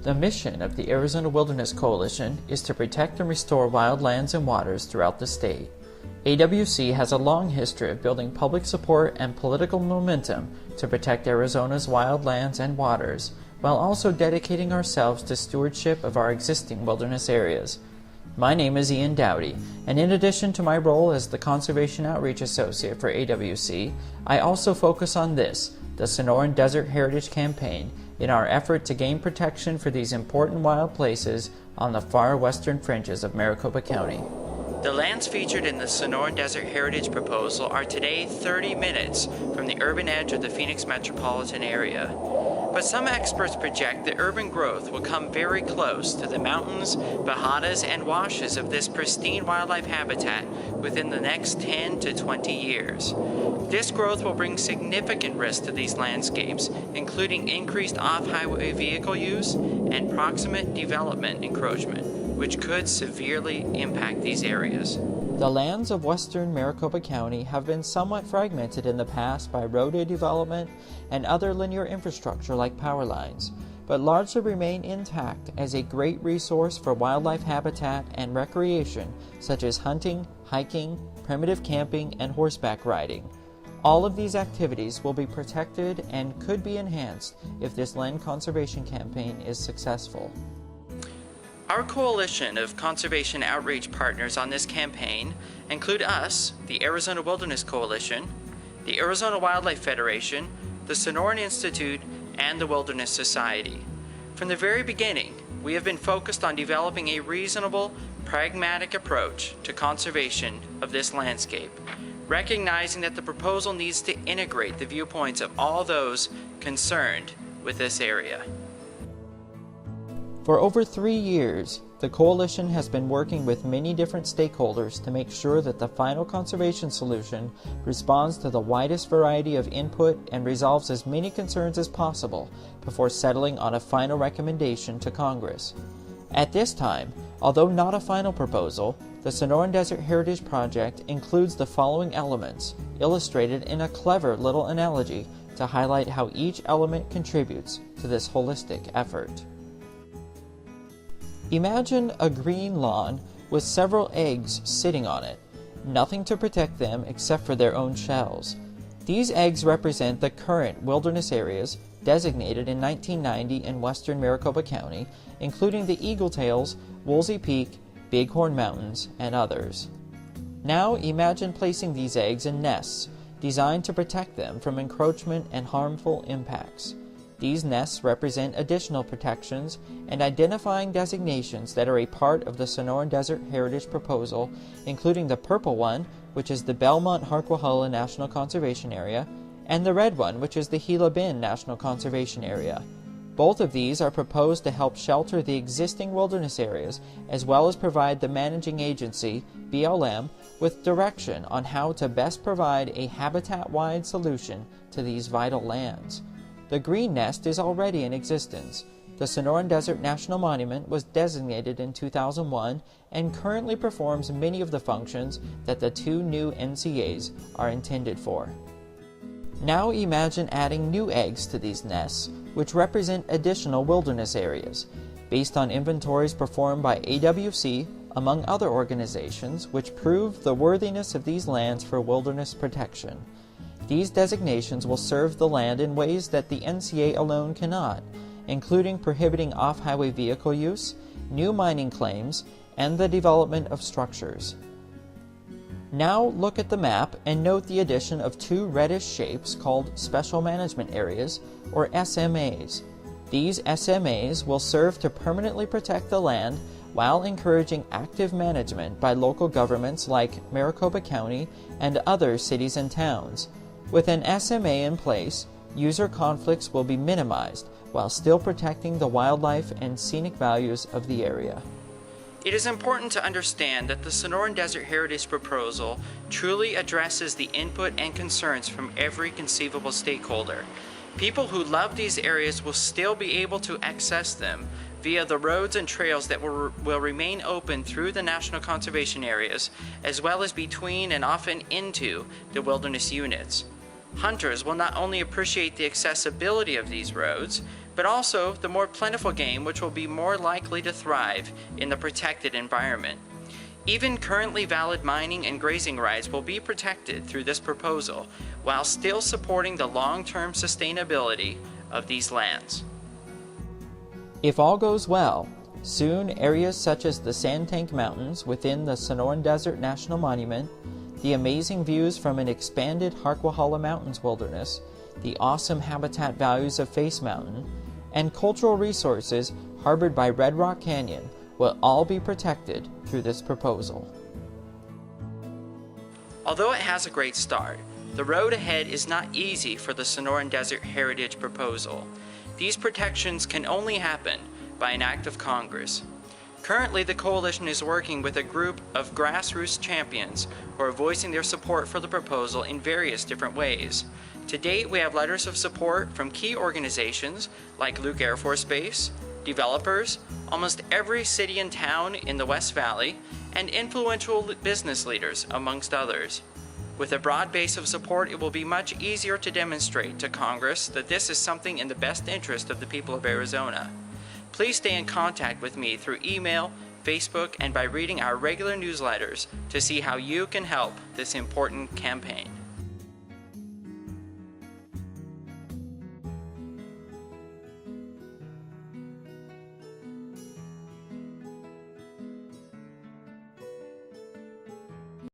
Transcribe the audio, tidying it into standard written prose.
The mission of the Arizona Wilderness Coalition is to protect and restore wild lands and waters throughout the state. AWC has a long history of building public support and political momentum to protect Arizona's wild lands and waters, while also dedicating ourselves to stewardship of our existing wilderness areas. My name is Ian Dowdy, and in addition to my role as the Conservation Outreach Associate for AWC, I also focus on the Sonoran Desert Heritage Campaign, in our effort to gain protection for these important wild places on the far western fringes of Maricopa County. The lands featured in the Sonoran Desert Heritage proposal are today 30 minutes from the urban edge of the Phoenix metropolitan area. But some experts project that urban growth will come very close to the mountains, bajadas, and washes of this pristine wildlife habitat within the next 10 to 20 years. This growth will bring significant risk to these landscapes, including increased off-highway vehicle use and proximate development encroachment, which could severely impact these areas. The lands of western Maricopa County have been somewhat fragmented in the past by roadway development and other linear infrastructure like power lines, but largely remain intact as a great resource for wildlife habitat and recreation such as hunting, hiking, primitive camping, and horseback riding. All of these activities will be protected and could be enhanced if this land conservation campaign is successful. Our coalition of conservation outreach partners on this campaign include us, the Arizona Wilderness Coalition, the Arizona Wildlife Federation, the Sonoran Institute, and the Wilderness Society. From the very beginning, we have been focused on developing a reasonable, pragmatic approach to conservation of this landscape, recognizing that the proposal needs to integrate the viewpoints of all those concerned with this area. For over 3 years, the Coalition has been working with many different stakeholders to make sure that the final conservation solution responds to the widest variety of input and resolves as many concerns as possible before settling on a final recommendation to Congress. At this time, although not a final proposal, the Sonoran Desert Heritage Project includes the following elements, illustrated in a clever little analogy to highlight how each element contributes to this holistic effort. Imagine a green lawn with several eggs sitting on it, nothing to protect them except for their own shells. These eggs represent the current wilderness areas designated in 1990 in western Maricopa County, including the Eagle Tails, Woolsey Peak, Bighorn Mountains, and others. Now imagine placing these eggs in nests designed to protect them from encroachment and harmful impacts. These nests represent additional protections and identifying designations that are a part of the Sonoran Desert Heritage proposal, including the purple one, which is the Belmont-Harquahulla National Conservation Area, and the red one, which is the Gila Bend National Conservation Area. Both of these are proposed to help shelter the existing wilderness areas, as well as provide the managing agency, BLM, with direction on how to best provide a habitat-wide solution to these vital lands. The green nest is already in existence. The Sonoran Desert National Monument was designated in 2001 and currently performs many of the functions that the 2 new NCAs are intended for. Now imagine adding new eggs to these nests, which represent additional wilderness areas, based on inventories performed by AWC, among other organizations, which prove the worthiness of these lands for wilderness protection. These designations will serve the land in ways that the NCA alone cannot, including prohibiting off-highway vehicle use, new mining claims, and the development of structures. Now look at the map and note the addition of 2 reddish shapes called Special Management Areas, or SMAs. These SMAs will serve to permanently protect the land while encouraging active management by local governments like Maricopa County and other cities and towns. With an SMA in place, user conflicts will be minimized while still protecting the wildlife and scenic values of the area. It is important to understand that the Sonoran Desert Heritage proposal truly addresses the input and concerns from every conceivable stakeholder. People who love these areas will still be able to access them via the roads and trails that will remain open through the national conservation areas, as well as between and often into the wilderness units. Hunters will not only appreciate the accessibility of these roads, but also the more plentiful game which will be more likely to thrive in the protected environment. Even currently valid mining and grazing rights will be protected through this proposal, while still supporting the long-term sustainability of these lands. If all goes well, soon areas such as the Sand Tank Mountains within the Sonoran Desert National Monument, the amazing views from an expanded Harquahala Mountains wilderness, the awesome habitat values of Face Mountain, and cultural resources harbored by Red Rock Canyon will all be protected through this proposal. Although it has a great start, the road ahead is not easy for the Sonoran Desert Heritage proposal. These protections can only happen by an act of Congress. Currently, the coalition is working with a group of grassroots champions who are voicing their support for the proposal in various different ways. To date, we have letters of support from key organizations like Luke Air Force Base, developers, almost every city and town in the West Valley, and influential business leaders, amongst others. With a broad base of support, it will be much easier to demonstrate to Congress that this is something in the best interest of the people of Arizona. Please stay in contact with me through email, Facebook, and by reading our regular newsletters to see how you can help this important campaign.